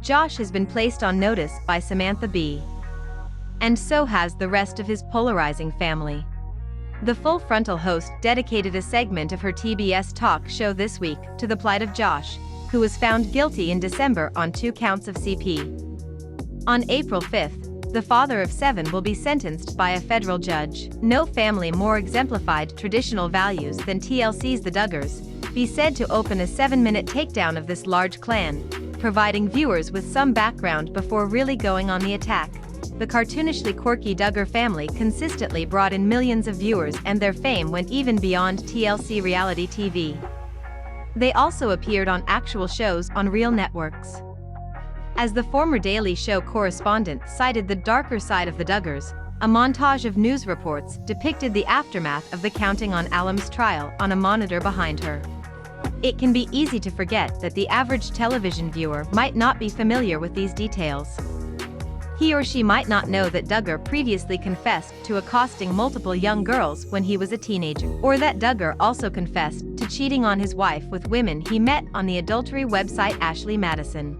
Josh has been placed on notice by Samantha Bee. And so has the rest of his polarizing family. The full Frontal host dedicated a segment of her TBS talk show this week to the plight of Josh, who was found guilty in December on 2 counts of CP. On April 5, the father of 7 will be sentenced by a federal judge. No family more exemplified traditional values than TLC's The Duggars, be said to open a 7-minute takedown of this large clan, providing viewers with some background before really going on the attack. The cartoonishly quirky Duggar family consistently brought in millions of viewers, and their fame went even beyond TLC reality TV. They also appeared on actual shows on real networks. As the former Daily Show correspondent cited the darker side of the Duggars, a montage of news reports depicted the aftermath of the counting on Alam's trial on a monitor behind her. It can be easy to forget that the average television viewer might not be familiar with these details. He or she might not know that Duggar previously confessed to accosting multiple young girls when he was a teenager, or that Duggar also confessed to cheating on his wife with women he met on the adultery website Ashley Madison.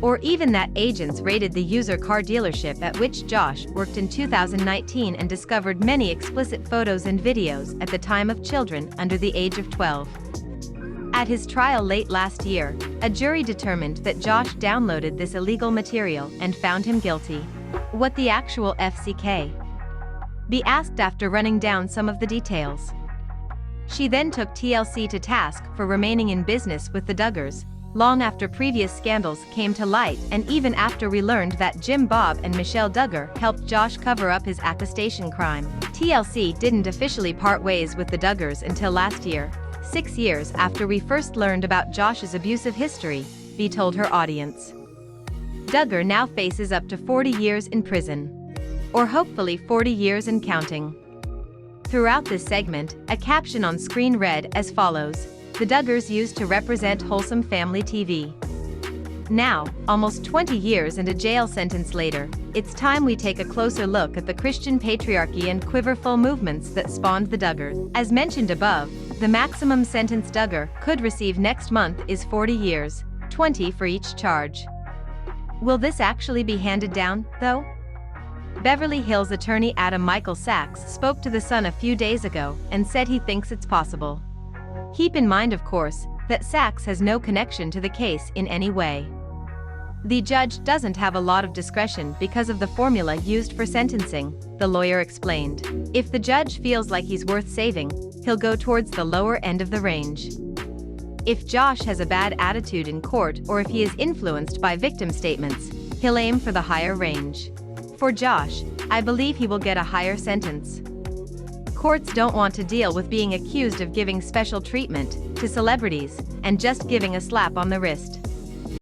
Or even that agents raided the user car dealership at which Josh worked in 2019 and discovered many explicit photos and videos at the time of children under the age of 12. At his trial late last year, a jury determined that Josh downloaded this illegal material and found him guilty. What the actual FCK? Be asked after running down some of the details. She then took TLC to task for remaining in business with the Duggars, long after previous scandals came to light and even after we learned that Jim Bob and Michelle Duggar helped Josh cover up his accusation crime. TLC didn't officially part ways with the Duggars until last year, 6 years after we first learned about Josh's abusive history, Bee told her audience. Duggar now faces up to 40 years in prison. Or hopefully 40 years and counting. Throughout this segment, a caption on screen read as follows: "The Duggars used to represent wholesome family TV. Now, almost 20 years and a jail sentence later, it's time we take a closer look at the Christian patriarchy and quiverful movements that spawned the Duggars." As mentioned above, the maximum sentence Duggar could receive next month is 40 years, 20 for each charge. Will this actually be handed down, though? Beverly Hills attorney Adam Michael Sachs spoke to The Sun a few days ago and said he thinks it's possible. Keep in mind, of course, that Sachs has no connection to the case in any way. The judge doesn't have a lot of discretion because of the formula used for sentencing, the lawyer explained. If the judge feels like he's worth saving, he'll go towards the lower end of the range. If Josh has a bad attitude in court or if he is influenced by victim statements, he'll aim for the higher range. For Josh, I believe he will get a higher sentence. Courts don't want to deal with being accused of giving special treatment to celebrities and just giving a slap on the wrist.